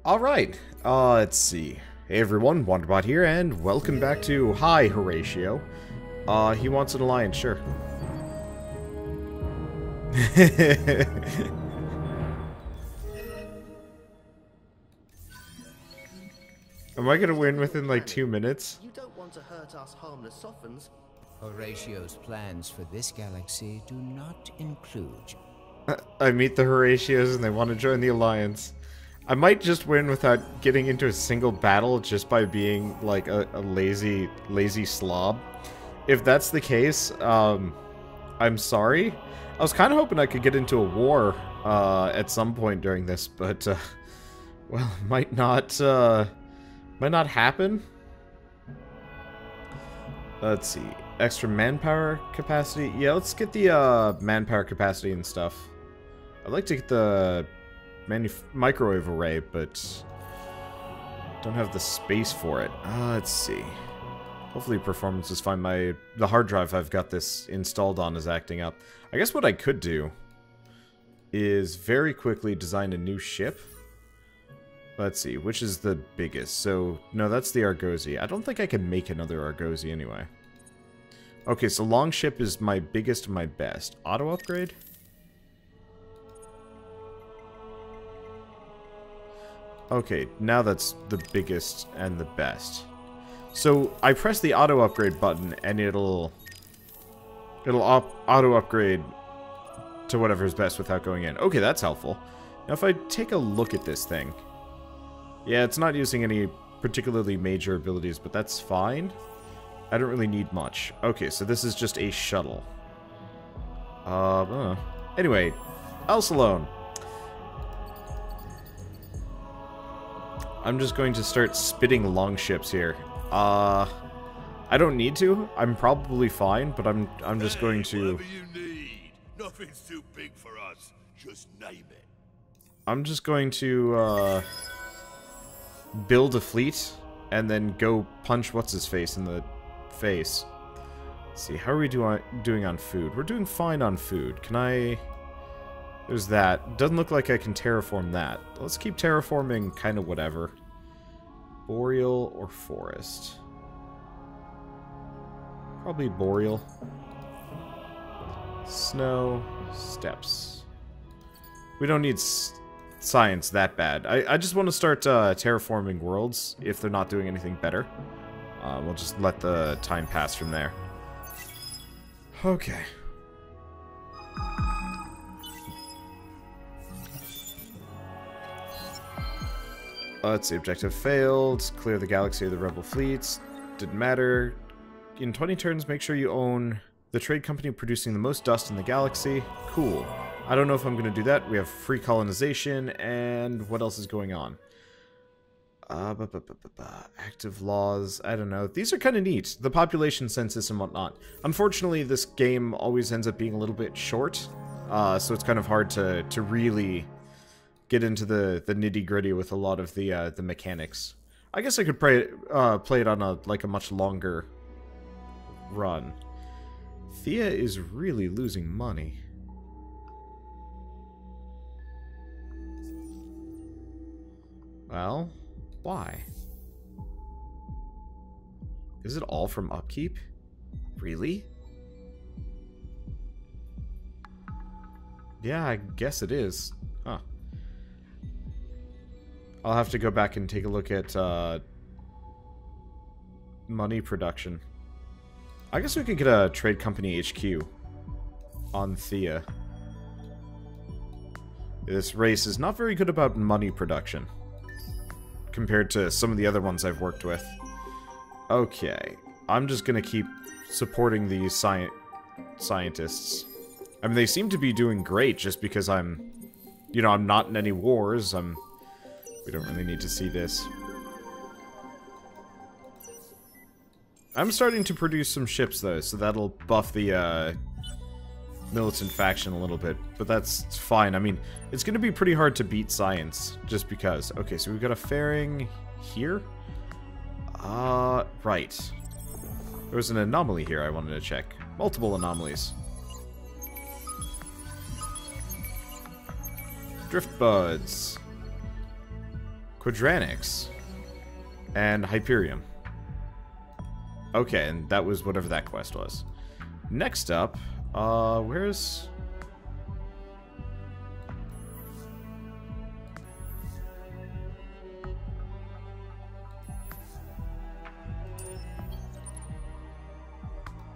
Alright, let's see. Hey everyone, Wanderbot here, and welcome back to Hi, Horatio. He wants an alliance, sure. Am I gonna win within like 2 minutes? You don't want to hurt us harmless sophons. Horatio's plans for this galaxy do not include. I meet the Horatios and they want to join the alliance. I might just win without getting into a single battle just by being like a lazy slob. If that's the case, I'm sorry. I was kind of hoping I could get into a war at some point during this, but well, might not happen. Let's see. Extra manpower capacity. Yeah, let's get the manpower capacity and stuff. I'd like to get the microwave array, but don't have the space for it. Let's see. Hopefully performance is fine. The hard drive I've got this installed on is acting up. I guess what I could do is very quickly design a new ship. Let's see, which is the biggest? So, no, that's the Argosy. I don't think I can make another Argosy anyway. Okay, so Longship is my biggest and my best. Auto upgrade? Okay, now that's the biggest and the best. So, I press the auto upgrade button and it'll auto upgrade to whatever's best without going in. Okay, that's helpful. Now if I take a look at this thing. Yeah, it's not using any particularly major abilities, but that's fine. I don't really need much. Okay, so this is just a shuttle. Anyway, else alone. I'm just going to start spitting longships here. I don't need to. I'm probably fine, but I'm just going to. Whatever you need. Nothing's too big for us. Just name it. I'm just going to build a fleet and then go punch what's his face in the face. Let's see, how are we doing on food? We're doing fine on food. Can I? There's that. Doesn't look like I can terraform that. Let's keep terraforming kind of whatever. Boreal or forest? Probably boreal. Snow, steppes. We don't need science that bad. I just want to start terraforming worlds if they're not doing anything better. We'll just let the time pass from there. Okay. Let's see, objective failed. Clear the galaxy of the rebel fleets. Didn't matter. In 20 turns, make sure you own the trade company producing the most dust in the galaxy. Cool. I don't know if I'm going to do that. We have free colonization, and what else is going on? Active laws. I don't know. These are kind of neat. The population census and whatnot. Unfortunately, this game always ends up being a little bit short, so it's kind of hard to really get into the nitty-gritty with a lot of the mechanics. I guess I could play it on a much longer run. Thea is really losing money. Well, why? Is it all from upkeep? Really? Yeah, I guess it is. Huh. I'll have to go back and take a look at money production. I guess we could get a trade company HQ on Thea. This race is not very good about money production compared to some of the other ones I've worked with. Okay, I'm just gonna keep supporting these scientists. I mean, they seem to be doing great just because I'm not in any wars. We don't really need to see this. I'm starting to produce some ships, though, so that'll buff the militant faction a little bit. But that's fine. I mean, it's going to be pretty hard to beat science, just because. Okay, so we've got a fairing here. Right. There was an anomaly here I wanted to check. Multiple anomalies. Drift buds. Quadranics. And Hyperium. Okay, and that was whatever that quest was. Next up, where's...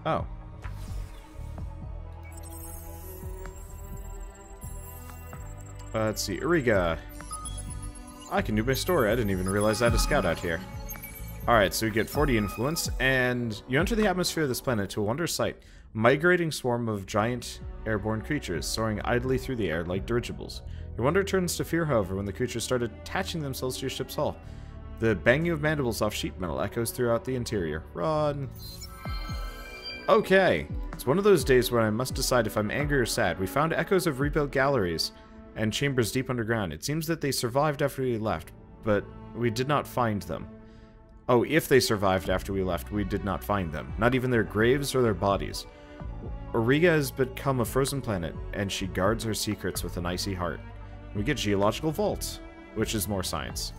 Oh. Let's see, Uriga. I can do my story. I didn't even realize I had a scout out here. Alright, so you get 40 influence, and you enter the atmosphere of this planet to a wondrous sight. Migrating swarm of giant airborne creatures, soaring idly through the air like dirigibles. Your wonder turns to fear, however, when the creatures start attaching themselves to your ship's hull. The banging of mandibles off sheet metal echoes throughout the interior. Run. Okay, it's one of those days where I must decide if I'm angry or sad. We found echoes of rebuilt galleries and chambers deep underground. It seems that they survived after we left, but we did not find them. Oh, if they survived after we left, we did not find them. Not even their graves or their bodies. Auriga has become a frozen planet, and she guards her secrets with an icy heart. We get geological vaults, which is more science.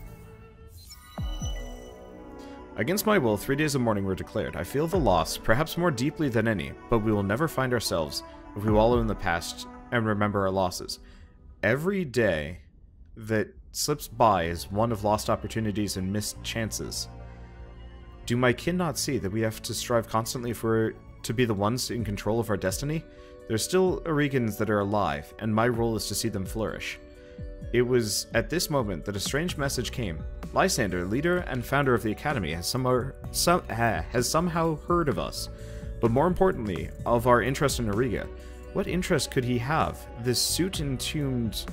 Against my will, 3 days of mourning were declared. I feel the loss, perhaps more deeply than any, but we will never find ourselves if we wallow in the past and remember our losses. Every day that slips by is one of lost opportunities and missed chances. Do my kin not see that we have to strive constantly for to be the ones in control of our destiny? There's still Aurigans that are alive, and my role is to see them flourish. It was at this moment that a strange message came. Lysander, leader and founder of the Academy, has somehow heard of us, but more importantly, of our interest in Auriga. What interest could he have, this suit-entombed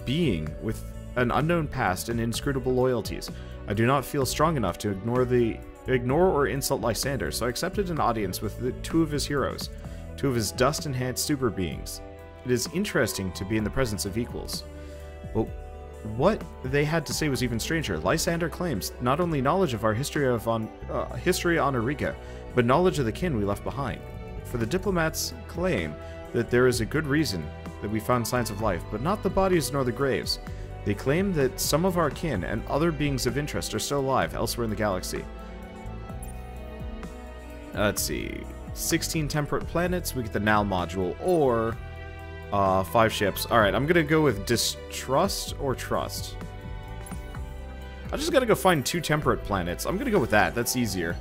being with an unknown past and inscrutable loyalties? I do not feel strong enough to ignore or insult Lysander, so I accepted an audience with two of his heroes, two of his dust-enhanced super beings. It is interesting to be in the presence of equals. But what they had to say was even stranger. Lysander claims not only knowledge of our history on Auriga, but knowledge of the kin we left behind. For the diplomats claim that there is a good reason that we found signs of life, but not the bodies nor the graves. They claim that some of our kin and other beings of interest are still alive elsewhere in the galaxy. Let's see. 16 temperate planets, we get the Nal module, or 5 ships. Alright, I'm gonna go with distrust or trust. I just gotta go find 2 temperate planets. I'm gonna go with that. That's easier.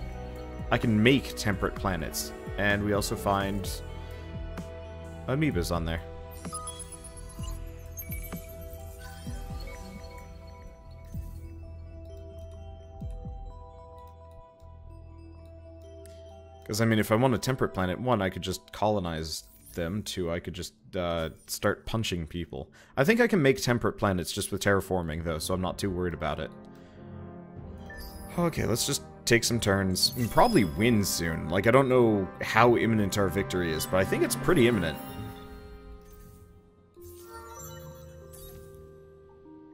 I can make temperate planets. And we also find amoebas on there. Because, I mean, if I want a temperate planet, 1, I could just colonize them. 2, I could just start punching people. I think I can make temperate planets just with terraforming, though, so I'm not too worried about it. Okay, let's just take some turns and probably win soon. Like, I don't know how imminent our victory is, but I think it's pretty imminent.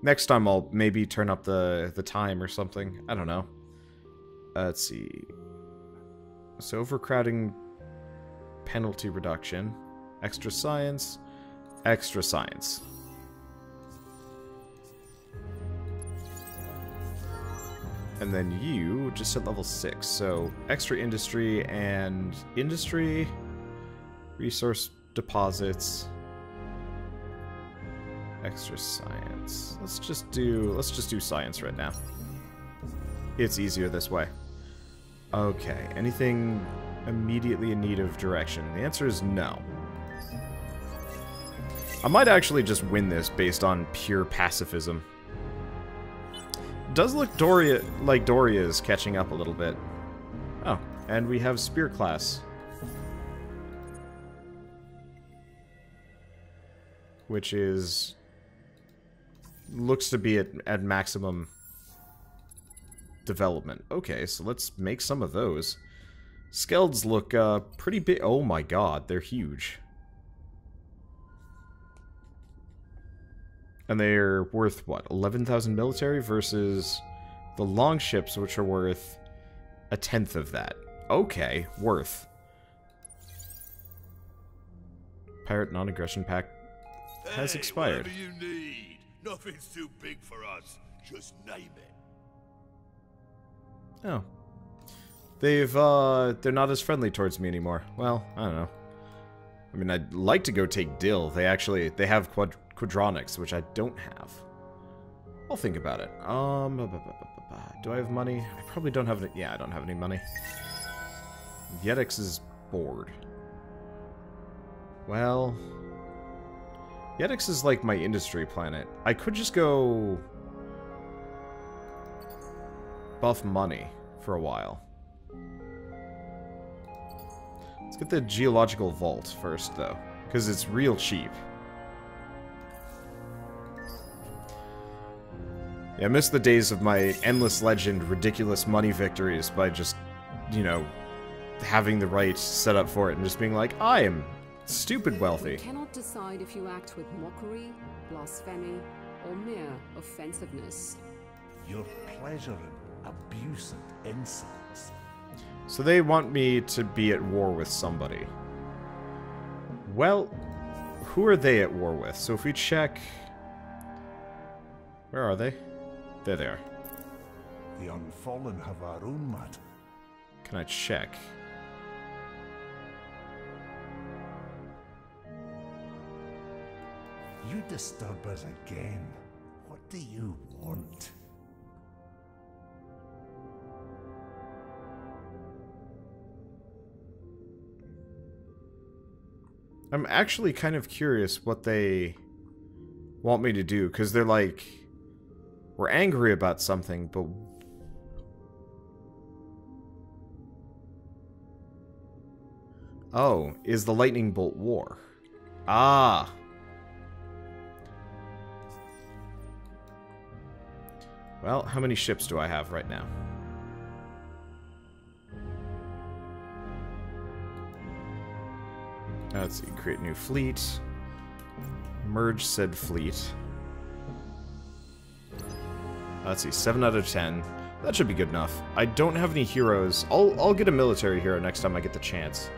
Next time I'll maybe turn up the time or something. I don't know. Let's see. So overcrowding penalty reduction. Extra science. Extra science. And then you just at level 6. So extra industry and industry. Resource deposits. Extra science. Let's just do science right now. It's easier this way. Okay, anything immediately in need of direction? The answer is no. I might actually just win this based on pure pacifism. It does look like Doria is catching up a little bit. Oh, and we have Spear class. Which is... looks to be at maximum development. Okay, so let's make some of those. Skelds look pretty big. Oh my god, they're huge. And they're worth, what, 11,000 military versus the longships, which are worth 1/10 of that. Okay, worth. Pirate non-aggression pact has expired. Whatever you need. Nothing's too big for us. Just name it. Oh. They're not as friendly towards me anymore. Well, I don't know. I mean, I'd like to go take Dill. They have quadronics, which I don't have. I'll think about it. Do I have money? I probably don't have any. Yeah, I don't have any money. Yetix is bored. Well, Yetix is like my industry planet. I could just go buff money for a while. Let's get the geological vault first, though, because it's real cheap. Yeah, I miss the days of my endless legend, ridiculous money victories by just, you know, having the right set up for it and just being like, I am stupid wealthy. You cannot decide if you act with mockery, blasphemy, or mere offensiveness. Your pleasure and abuse and insults. So they want me to be at war with somebody. Well, who are they at war with? So if we check... Where are they? There they are. The unfallen have our own matter. Can I check? You disturb us again. What do you want? I'm actually kind of curious what they want me to do, because they're like, we're angry about something, but... Oh, is the lightning bolt war? Ah! Well, how many ships do I have right now? Let's see, create new fleet. Merge said fleet. Let's see, 7 out of 10. That should be good enough. I don't have any heroes. I'll get a military hero next time I get the chance.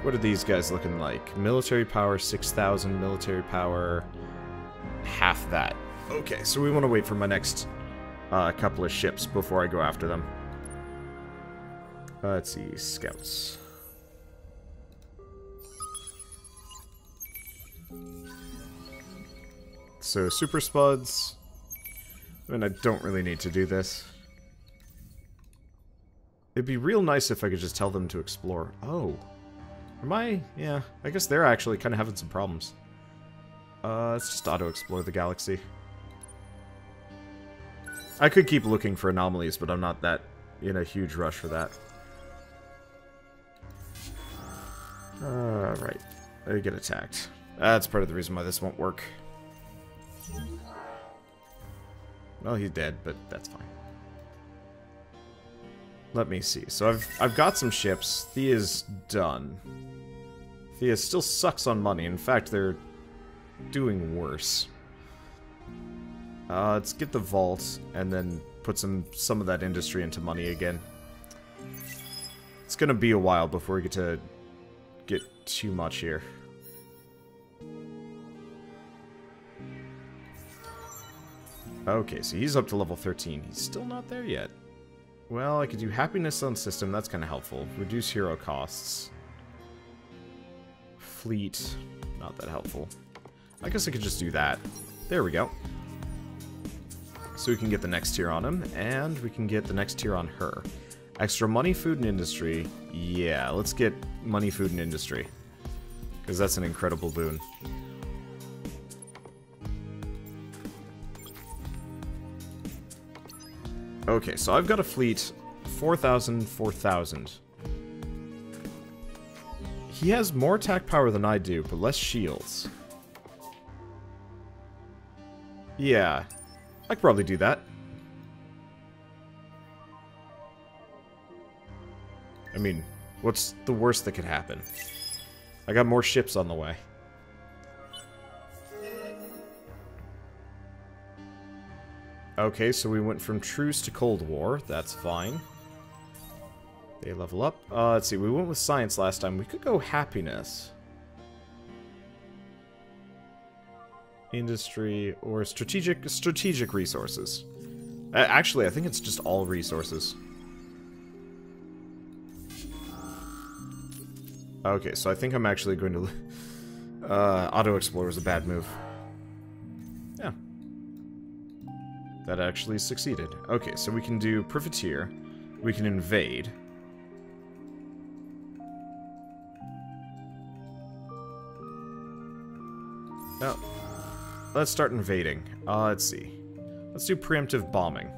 What are these guys looking like? Military power, 6,000. Military power, half that. Okay, so we want to wait for my next couple of ships before I go after them. Let's see, scouts. So, super spuds. I mean, I don't really need to do this. It'd be real nice if I could just tell them to explore. Oh. Am I? Yeah, I guess they're actually kind of having some problems. Let's just auto-explore the galaxy. I could keep looking for anomalies, but I'm not that in a huge rush for that. Right. I get attacked. That's part of the reason why this won't work. Well, he's dead, but that's fine. Let me see. So I've got some ships. Thea's done. Thea still sucks on money. In fact, they're doing worse. Let's get the vault and then put some of that industry into money again. It's gonna be a while before we get to get too much here. Okay, so he's up to level 13. He's still not there yet. Well, I could do happiness on system. That's kind of helpful. Reduce hero costs. Fleet. Not that helpful. I guess I could just do that. There we go. So we can get the next tier on him, and we can get the next tier on her. Extra money, food, and industry. Yeah, let's get money, food, and industry. Because that's an incredible boon. Okay, so I've got a fleet, 4,000, 4,000. He has more attack power than I do, but less shields. Yeah, I could probably do that. I mean, what's the worst that could happen? I got more ships on the way. Okay, so we went from truce to Cold War. That's fine. They level up. Let's see, we went with science last time. We could go happiness. Industry or strategic resources. Actually, I think it's just all resources. Okay, so I think I'm actually going to... auto-explore was a bad move. Yeah. That actually succeeded. Okay, so we can do Privateer. We can invade. Now, let's start invading. Let's see. Let's do preemptive bombing.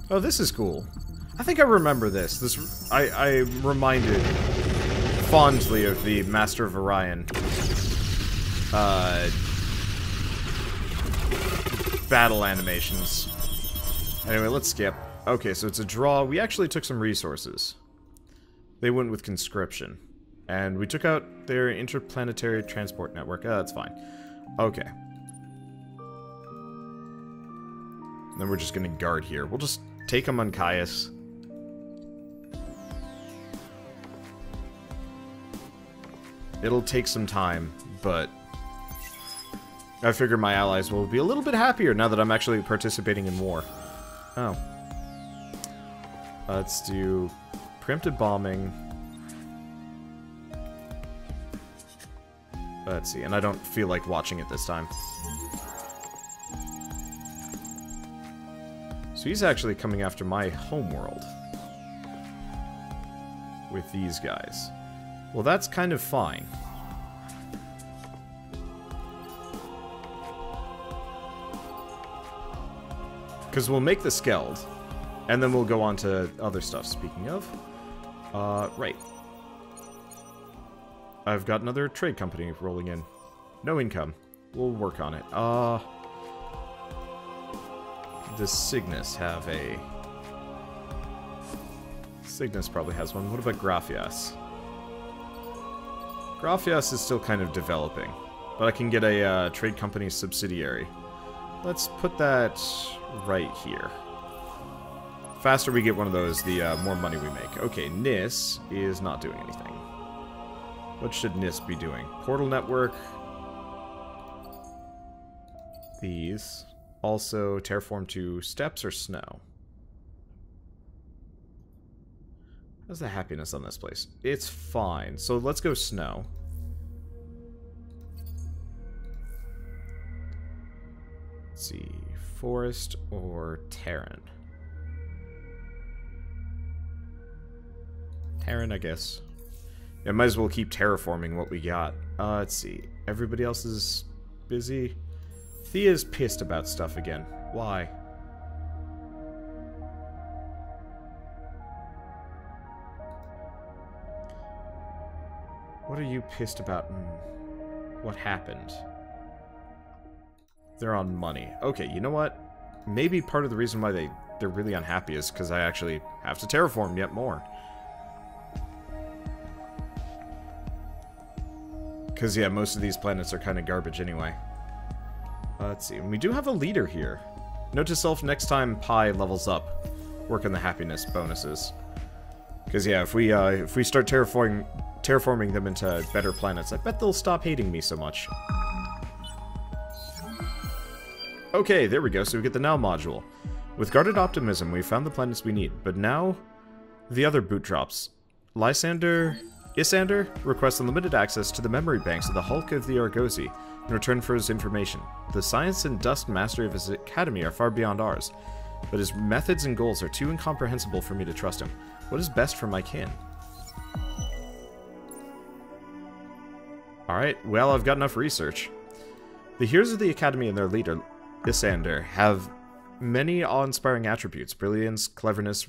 Oh, this is cool. I think I remember this. I'm reminded fondly of the Master of Orion battle animations. Anyway, let's skip. Okay, so it's a draw. We actually took some resources. They went with conscription. And we took out their interplanetary transport network. That's fine. Okay. Then we're just gonna guard here. We'll just take them on Caius. It'll take some time, but I figure my allies will be a little bit happier now that I'm actually participating in war. Oh. Let's do preemptive bombing. Let's see, and I don't feel like watching it this time. So he's actually coming after my homeworld with these guys. Well, that's kind of fine. Because we'll make the Skeld, and then we'll go on to other stuff. Speaking of, right. I've got another trade company rolling in. No income. We'll work on it. Does Cygnus have a... Cygnus probably has one. What about Graphias? Graphias is still kind of developing, but I can get a trade company subsidiary. Let's put that right here. Faster we get one of those, the more money we make. Okay, Nis is not doing anything. What should Nis be doing? Portal network. These. Also, terraform to steps or snow. How's the happiness on this place? It's fine. So let's go snow. Let's see. Forest or Terran? Terran, I guess. Yeah, might as well keep terraforming what we got. Let's see. Everybody else is busy. Thea's pissed about stuff again. Why? What are you pissed about and what happened? They're on money. Okay, you know what? Maybe part of the reason why they're really unhappy is because I actually have to terraform yet more. Because, yeah, most of these planets are kind of garbage anyway. Let's see. We do have a leader here. Note to self, next time Pi levels up, work on the happiness bonuses. Because, yeah, if we start terraforming them into better planets, I bet they'll stop hating me so much. Okay, there we go. So we get the Now module. With guarded optimism, we've found the planets we need. But now, the other boot drops. Isander requests unlimited access to the memory banks of the Hulk of the Argosy in return for his information. The science and dust mastery of his academy are far beyond ours, but his methods and goals are too incomprehensible for me to trust him. What is best for my kin? Alright, well, I've got enough research. The heroes of the academy and their leader, Isander, have many awe-inspiring attributes: brilliance, cleverness,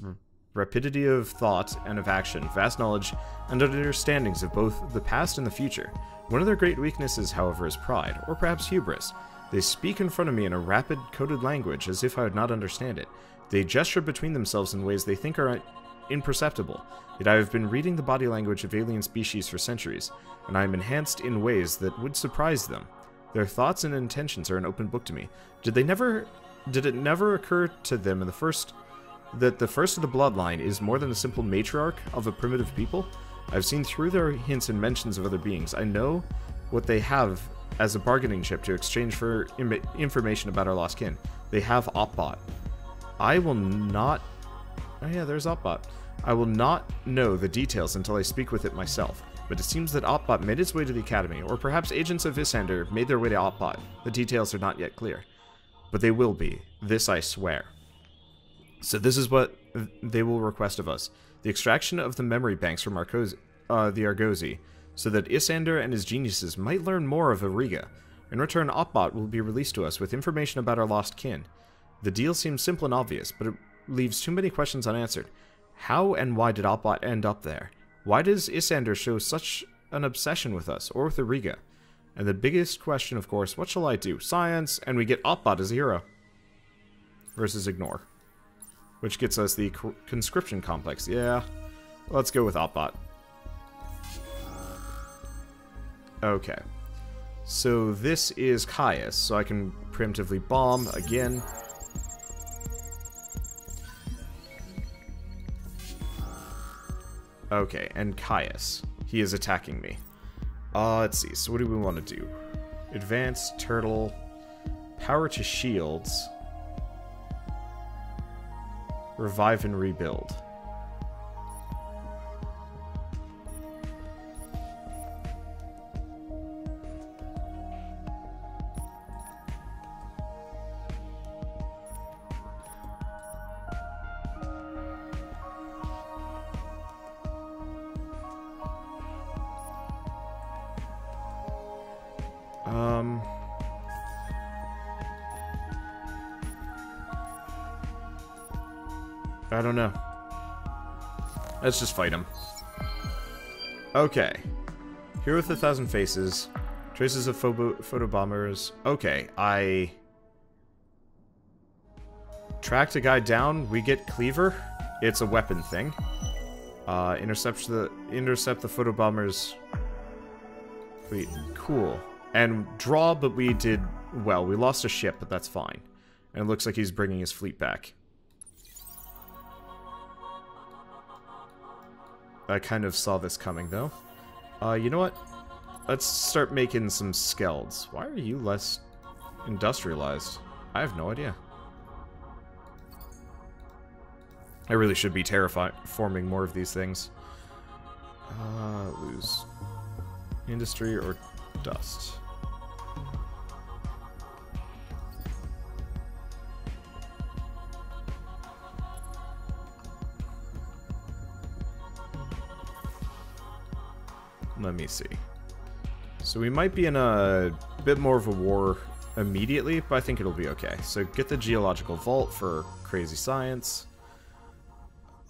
rapidity of thought and of action, vast knowledge, and understandings of both the past and the future. One of their great weaknesses, however, is pride, or perhaps hubris. They speak in front of me in a rapid, coded language, as if I would not understand it. They gesture between themselves in ways they think are imperceptible. Yet I have been reading the body language of alien species for centuries, and I am enhanced in ways that would surprise them. Their thoughts and intentions are an open book to me. Did it never occur to them that the first of the bloodline is more than a simple matriarch of a primitive people? I've seen through their hints and mentions of other beings. I know what they have as a bargaining chip to exchange for information about our lost kin. They have Opbot. I will not... Oh yeah, there's Opbot. I will not know the details until I speak with it myself. But it seems that Opbot made its way to the Academy, or perhaps agents of Issander made their way to Opbot. The details are not yet clear. But they will be. This I swear. So this is what they will request of us. The extraction of the memory banks from the Argosy, so that Issander and his geniuses might learn more of Auriga. In return, Opbot will be released to us with information about our lost kin. The deal seems simple and obvious, but it leaves too many questions unanswered. How and why did Opbot end up there? Why does Issander show such an obsession with us, or with Auriga? And the biggest question, of course, what shall I do? Science, and we get Opbot as a hero. Versus Ignore. Which gets us the conscription complex. Yeah, let's go with Opbot. Okay. So this is Caius, so I can preemptively bomb again. Okay, and Caius. He is attacking me. Let's see, so what do we want to do? Advance, turtle, power to shields, revive and rebuild. I don't know. Let's just fight him. Okay. Hero with 1,000 faces. Traces of photobombers. Okay, I... tracked a guy down. We get Cleaver. It's a weapon thing. Intercept the photobombers. Wait, cool. And draw, but we did... well, we lost a ship, but that's fine. And it looks like he's bringing his fleet back. I kind of saw this coming, though. You know what? Let's start making some Skelds. Why are you less industrialized? I have no idea. I really should be terraforming more of these things. Lose industry or dust. Let me see. So we might be in a bit more of a war immediately, but I think it'll be okay. So get the geological vault for crazy science.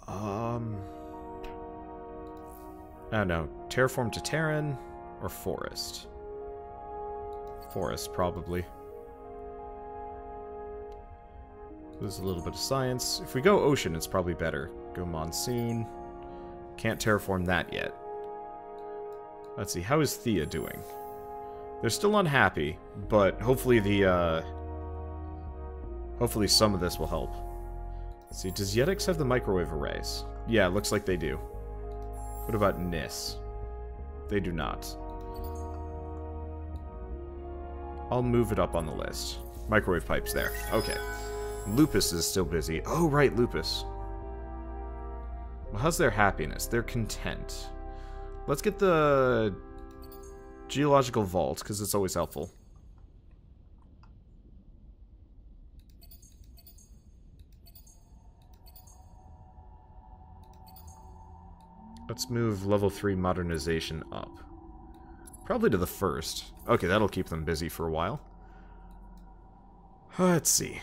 I don't know. Terraform to Terran or forest? Forest, probably. There's a little bit of science. If we go ocean, it's probably better. Go monsoon. Can't terraform that yet. Let's see, how is Thea doing? They're still unhappy, but hopefully hopefully some of this will help. Let's see, does Yetix have the microwave arrays? Yeah, it looks like they do. What about Nis? They do not. I'll move it up on the list. Microwave pipes there. Okay. Lupus is still busy. Oh, right, Lupus. Well, how's their happiness? They're content. Let's get the geological vault, because it's always helpful. Let's move level 3 modernization up. Probably to the first. Okay, that'll keep them busy for a while. Let's see.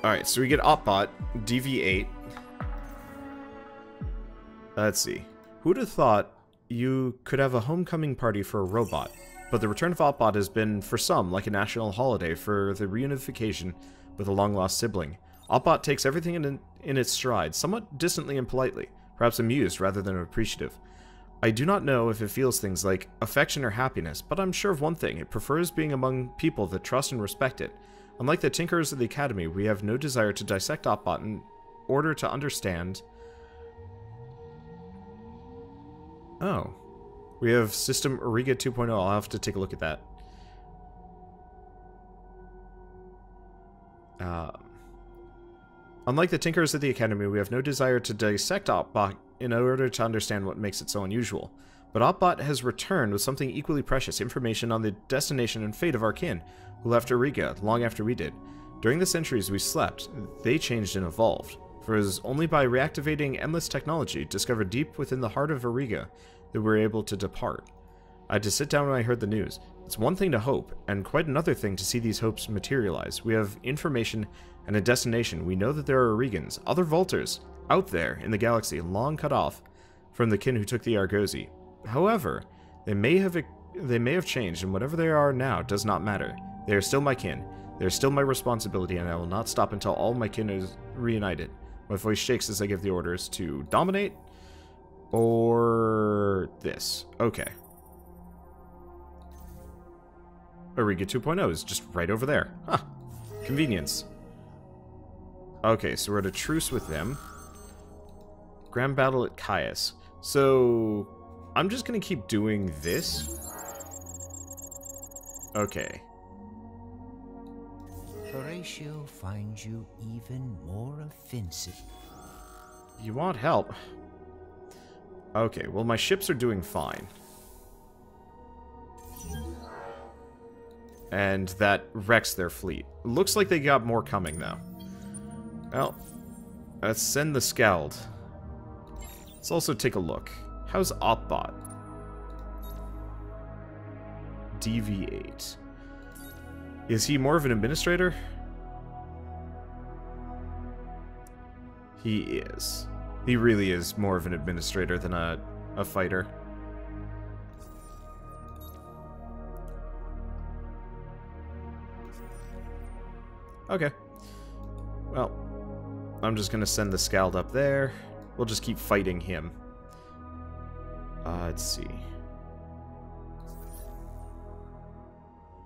Alright, so we get Opbot, DV8. Let's see. Who would have thought you could have a homecoming party for a robot? But the return of Opbot has been, for some, like a national holiday for the reunification with a long-lost sibling. Opbot takes everything in its stride, somewhat distantly and politely, perhaps amused rather than appreciative. I do not know if it feels things like affection or happiness, but I'm sure of one thing, it prefers being among people that trust and respect it. Unlike the Tinkerers of the Academy, we have no desire to dissect Opbot in order to understand... Oh. We have System Auriga 2.0. I'll have to take a look at that. Unlike the Tinkerers of the Academy, we have no desire to dissect Opbot in order to understand what makes it so unusual. But Opbot has returned with something equally precious, information on the destination and fate of our kin, who left Auriga long after we did. During the centuries we slept, they changed and evolved. For it was only by reactivating endless technology discovered deep within the heart of Auriga that we were able to depart. I had to sit down when I heard the news. It's one thing to hope, and quite another thing to see these hopes materialize. We have information and a destination. We know that there are Aurigans, other Volters, out there in the galaxy, long cut off from the kin who took the Argosy. However, they may have changed, and whatever they are now does not matter. They are still my kin. They are still my responsibility, and I will not stop until all my kin is reunited. My voice shakes as I give the orders to dominate, or this. Okay. Auriga 2.0 is just right over there. Huh. Convenience. Okay, so we're at a truce with them. Grand battle at Caius. So, I'm just gonna keep doing this. Okay. Horatio finds you even more offensive. You want help? Okay, well my ships are doing fine. And that wrecks their fleet. Looks like they got more coming, though. Well, let's send the Scald. Let's also take a look. How's Opbot? DV8. Is he more of an administrator? He is. He really is more of an administrator than a fighter. Okay. Well, I'm just gonna send the Scald up there. We'll just keep fighting him. Let's see.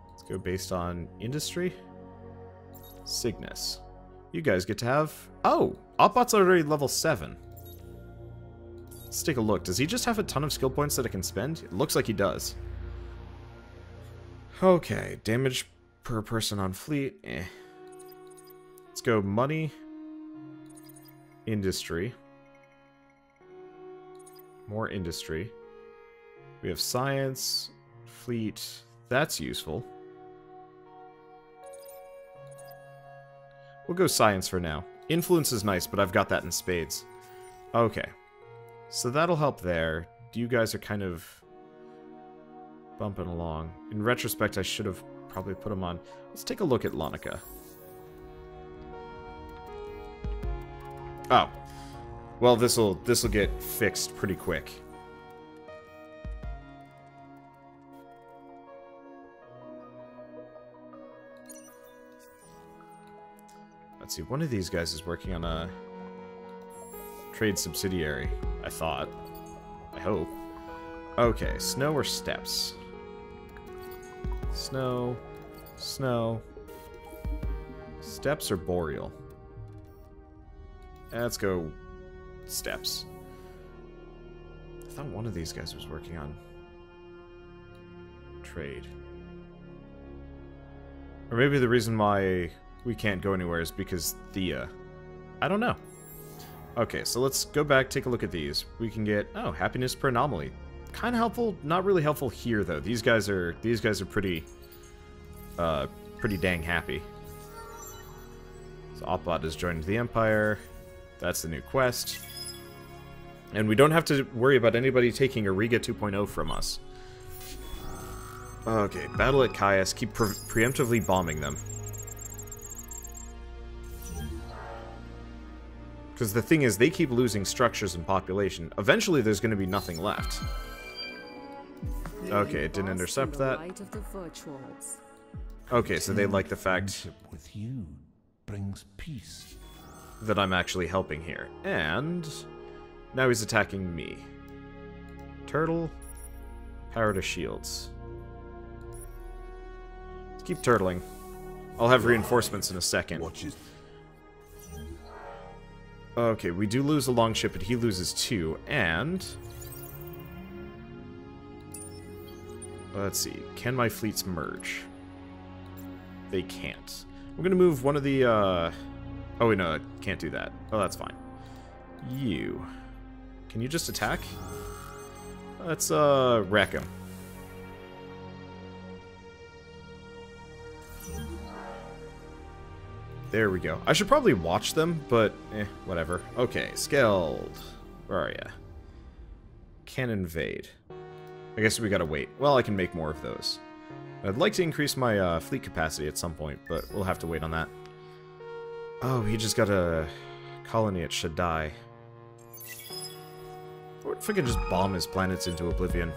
Let's go based on industry. Cygnus. You guys get to have... Oh! Opbot's already level 7. Let's take a look. Does he just have a ton of skill points that I can spend? It looks like he does. Okay. Damage per person on fleet. Eh. Let's go money. Industry. More industry. We have science. Fleet. That's useful. We'll go science for now. Influence is nice, but I've got that in spades. Okay. So that'll help there. You guys are kind of bumping along. In retrospect, I should have probably put them on. Let's take a look at Lonica. Oh. Well, this'll get fixed pretty quick. Let's see, one of these guys is working on a trade subsidiary, I thought. I hope. Okay, snow or steppes? Snow. Snow. Steppes or boreal? Let's go steppes. I thought one of these guys was working on trade. Or maybe the reason why we can't go anywhere is because Thea. I don't know. Okay, so let's go back, take a look at these. We can get, oh, happiness per anomaly. Kind of helpful, not really helpful here though. These guys are pretty pretty dang happy. So Opbot has joined the Empire. That's the new quest. And we don't have to worry about anybody taking Auriga 2.0 from us. Okay, battle at Caius. Keep preemptively bombing them. Because the thing is, they keep losing structures and population. Eventually, there's going to be nothing left. Okay, it didn't intercept that. Okay, so they like the fact with you brings peace. That I'm actually helping here. And now he's attacking me. Turtle. Power to shields. Let's keep turtling. I'll have reinforcements in a second. Okay, we do lose a longship, but he loses 2, and... let's see. Can my fleets merge? They can't. I'm gonna move one of the, oh, wait, no, I can't do that. Oh, that's fine. You. Can you just attack? Let's, wreck him. There we go. I should probably watch them, but, whatever. Okay, Skeld. Where are ya? Can invade. I guess we gotta wait. Well, I can make more of those. I'd like to increase my fleet capacity at some point, but we'll have to wait on that. Oh, he just got a colony at Shaddai. What if I could just bomb his planets into oblivion?